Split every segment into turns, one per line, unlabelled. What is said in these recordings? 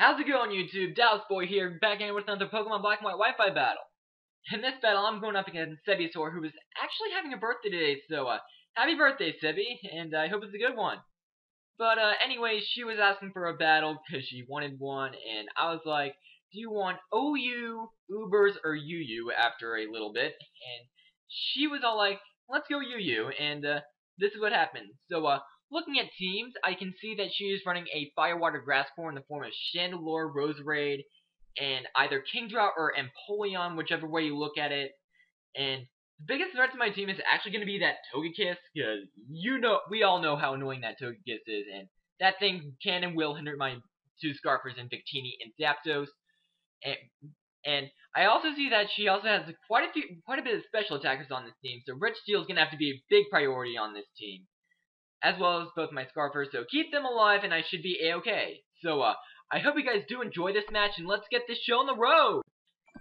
How's it going, YouTube? Dallasboi here, back in with another Pokemon Black and White Wi-Fi battle. In this battle, I'm going up against SebbieSawrr, who is actually having a birthday today, so, happy birthday, Sebbie, and I hope it's a good one. But, anyway, she was asking for a battle because she wanted one, and I was like, do you want OU, Ubers, or UU after a little bit? And she was all like, let's go UU, and, this is what happened. So, looking at teams, I can see that she is running a Firewater Grasscore in the form of Chandelure, Roserade, and either Kingdra or Empoleon, whichever way you look at it. And the biggest threat to my team is actually going to be that Togekiss, because we all know how annoying that Togekiss is, and that thing can and will hinder my two Scarfers in Victini and Zapdos. And I also see that she also has quite a bit of special attackers on this team, so Red Steel is going to have to be a big priority on this team, as well as both my Scarfers, so keep them alive and I should be a-okay. So, I hope you guys do enjoy this match, and let's get this show on the road!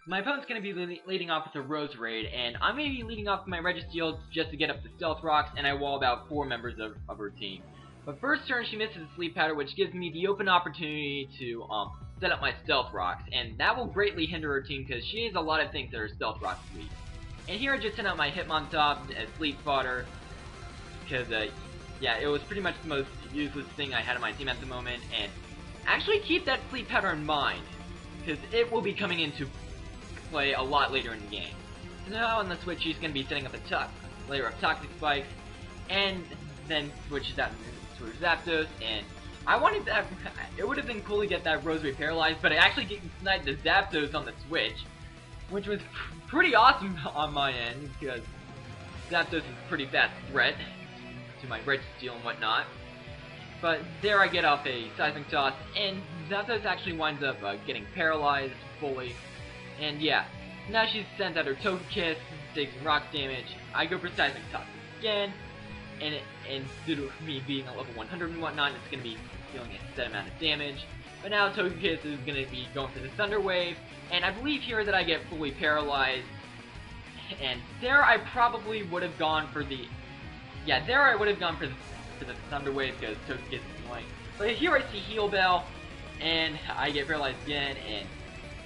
My opponent's going to be leading off with a Roserade, and I'm going to be leading off with my Registeel just to get up the Stealth Rocks, and I wall about 4 members of her team. But first turn, she misses a Sleep Powder, which gives me the open opportunity to, set up my Stealth Rocks, and that will greatly hinder her team, because she has a lot of things that are Stealth Rocks weak. And here I just sent out my Hitmontop as Sleep Fodder, because, yeah, it was pretty much the most useless thing I had on my team at the moment, and actually keep that Sleep Powder in mind, because it will be coming into play a lot later in the game. So now on the switch, she's going to be setting up a layer of Toxic Spikes, and then switches out to her Zapdos, and I wanted that, it would have been cool to get that Roserade paralyzed, but I actually get sniped the Zapdos on the switch, which was pretty awesome on my end, because Zapdos is a pretty fast threat to my Registeel and whatnot. But there I get off a Seismic Toss, and Zapdos actually winds up getting paralyzed fully. And yeah, now she's sent out her Togekiss, takes some rock damage. I go for Seismic Toss again, and due to me being a level 100 and whatnot, it's going to be dealing a set amount of damage. But now Togekiss is going to be going for the Thunder Wave, and I believe here that I get fully paralyzed. And there I probably would have gone for the... Yeah, there I would have gone for the Thunder Wave because Togekiss is annoying. But here I see Heal Bell, and I get paralyzed again, and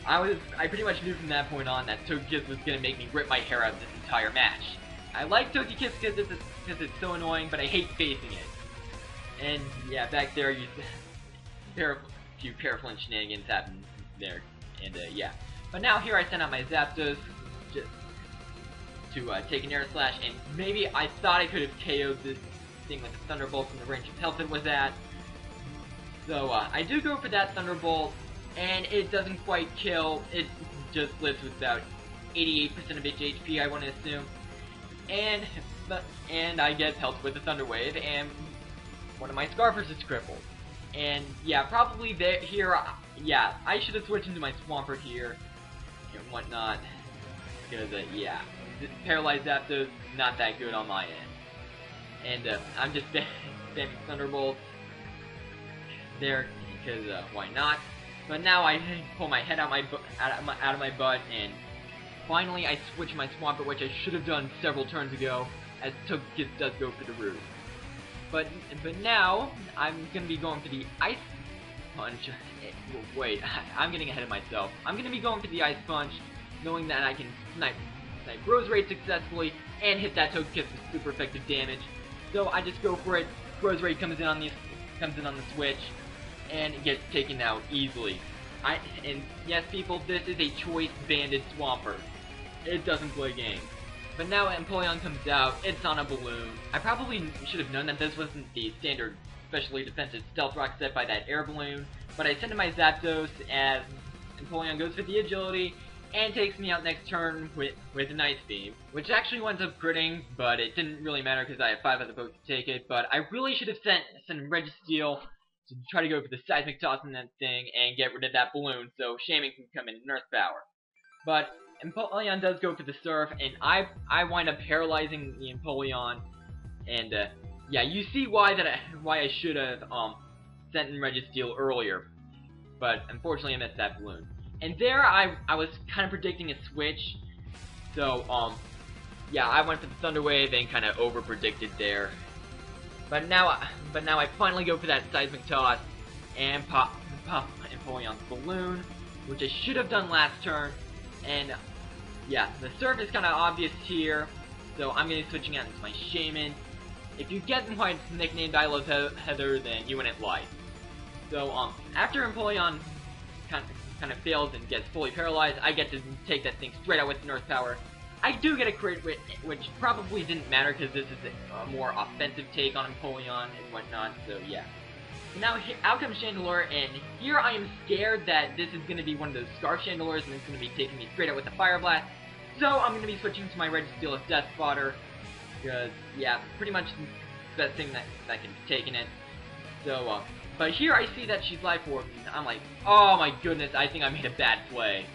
I pretty much knew from that point on that Togekiss was going to make me rip my hair out this entire match. I like Togekiss because it's so annoying, but I hate facing it. And yeah, back there, a few Paraflin shenanigans happened there, and yeah. But now here I send out my Zapdos just to take an Air Slash, and maybe I thought I could have KO'd this thing with a Thunderbolt from the range of health it was at. So I do go for that Thunderbolt, and it doesn't quite kill. It just lives with about 88% of its HP, I want to assume. And I get pelted with the Thunder Wave, and one of my Scarfers is crippled. And yeah, probably here, yeah, I should have switched into my Swampert here and whatnot, because yeah, paralyzed Zapdos not that good on my end. And I'm just spamming Thunderbolts there because why not? But now I pull my head out of my butt, and finally I switch my Swampert, which I should have done several turns ago, as Togekiss does go for the Roost. But now I'm gonna be going for the Ice Punch. Wait, I'm getting ahead of myself. I'm gonna be going for the Ice Punch, knowing that I can snipe Roserade successfully and hit that Togekiss with super effective damage. So I just go for it. Roserade comes in on the switch, and it gets taken out easily. And yes, people, this is a choice banded Swampert. It doesn't play games. But now Empoleon comes out, it's on a balloon. I probably should have known that this wasn't the standard specially defensive Stealth Rock set by that air balloon, but I send in my Zapdos as Empoleon goes for the agility, and takes me out next turn with an Ice Beam, which actually winds up critting, but it didn't really matter because I have 5 other pokes to take it. But I really should have sent Registeel to try to go for the Seismic Toss in that thing and get rid of that balloon so Shaman can come in and Earth Power. But Empoleon does go for the Surf, and I wind up paralyzing the Empoleon, and yeah, you see why I should have sent in Registeel earlier, but unfortunately I missed that balloon. And there I was kind of predicting a switch, so yeah, I went for the Thunder Wave and kind of over predicted there. But now I finally go for that Seismic Toss and pop pop Empoleon's balloon, which I should have done last turn. And yeah, the serve is kind of obvious here, so I'm going to be switching out into my Shaman. If you get why it's nicknamed I Love Heather, then you wouldn't like. So after Empoleon kind of fails and gets fully paralyzed, I get to take that thing straight out with Earth Power. I do get a crit, which probably didn't matter because this is a more offensive take on Empoleon and whatnot, so yeah. Now, out comes Chandelure, and here I am scared that this is going to be one of those Scarf Chandelures, and it's going to be taking me straight out with the Fire Blast. So I'm going to be switching to my Registeel's Death Spotter, because, yeah, pretty much the best thing that can be taking it. So, but here I see that she's Life Orb, and I'm like, oh my goodness, I think I made a bad play.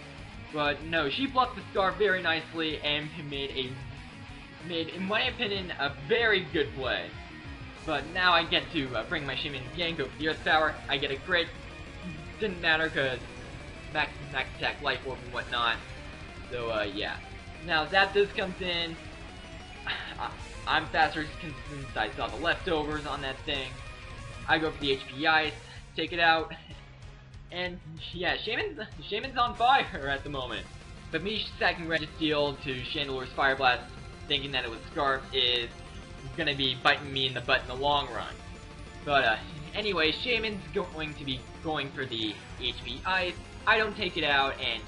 But no, she blocked the Scarf very nicely, and made, in my opinion, a very good play. But now I get to bring my Shaman again, go for the Earth Power. I get a crit. Didn't matter because max attack, Life Orb, and whatnot. So yeah. Now Zapdos comes in. I'm faster since I saw the leftovers on that thing. I go for the HP Ice, take it out, and yeah, Shaman's on fire at the moment. But me stacking Registeel to Chandelure's Fire Blast, thinking that it was Scarf, is gonna be biting me in the butt in the long run. But anyway, Shaman's going to be going for the HP Ice. I don't take it out, and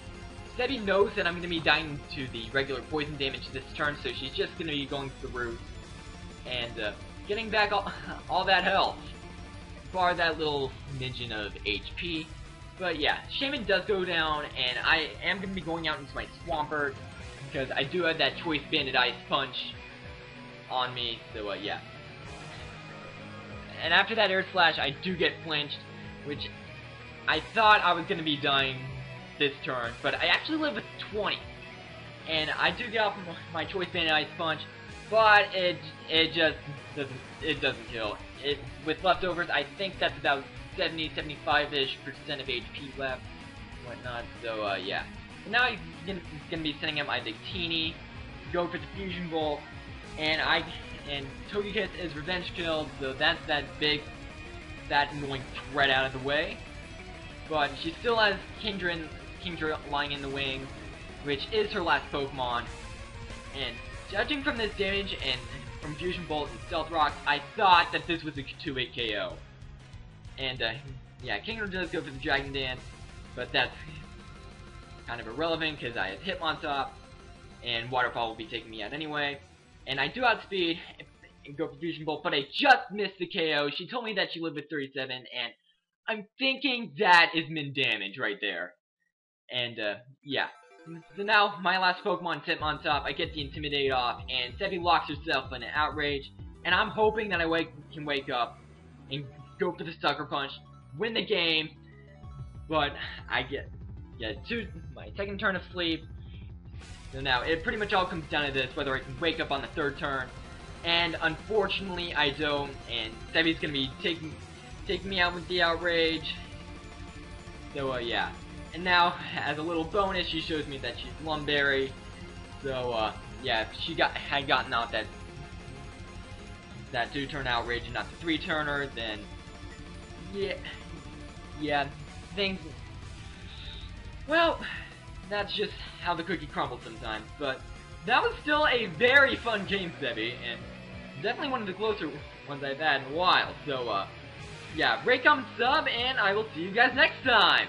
Sebbie knows that I'm gonna be dying to the regular poison damage this turn, so she's just gonna be going through and getting back all that health, bar that little midget of HP. But yeah, Shaman does go down, and I am gonna be going out into my Swampert because I do have that Choice Banded Ice Punch on me, so yeah. And after that Air Slash, I do get flinched, which I thought I was going to be dying this turn, but I actually live with 20. And I do get off my Choice Banded Ice Punch, but it doesn't kill. With leftovers, I think that's about 70-75-ish% of HP left, whatnot, so yeah. So now he's going to be sending out my Victini, go for the Fusion Bolt, and Togekiss is Revenge Killed, so that's that annoying threat out of the way. But she still has Kingdra lying in the wing, which is her last Pokemon. And judging from this damage and from Fusion Bolt and Stealth Rock, I thought that this was a 2-hit KO. And yeah, Kingdra does go for the Dragon Dance, but that's kind of irrelevant because I have Hitmontop, and Waterfall will be taking me out anyway. And I do outspeed and go for Fusion Bolt, but I just missed the KO. She told me that she lived with 37, and I'm thinking that is min damage right there. And, yeah. So now, my last Pokemon, Hitmontop, I get the Intimidate off, and Sebbie locks herself in an Outrage, and I'm hoping that I can wake up and go for the Sucker Punch, win the game, but I get my second turn of sleep. So now, it pretty much all comes down to this, whether I can wake up on the third turn. And unfortunately, I don't, and Sebbie's gonna be taking me out with the Outrage. So, yeah. And now, as a little bonus, she shows me that she's Lumberry. So, yeah, if she had gotten out that 2-turn Outrage and not the 3-turner, then, yeah, things, well, that's just how the cookie crumbles sometimes, but that was still a very fun game, Sebbie, and definitely one of the closer ones I've had in a while, so, yeah, rate, comment, sub, and I will see you guys next time!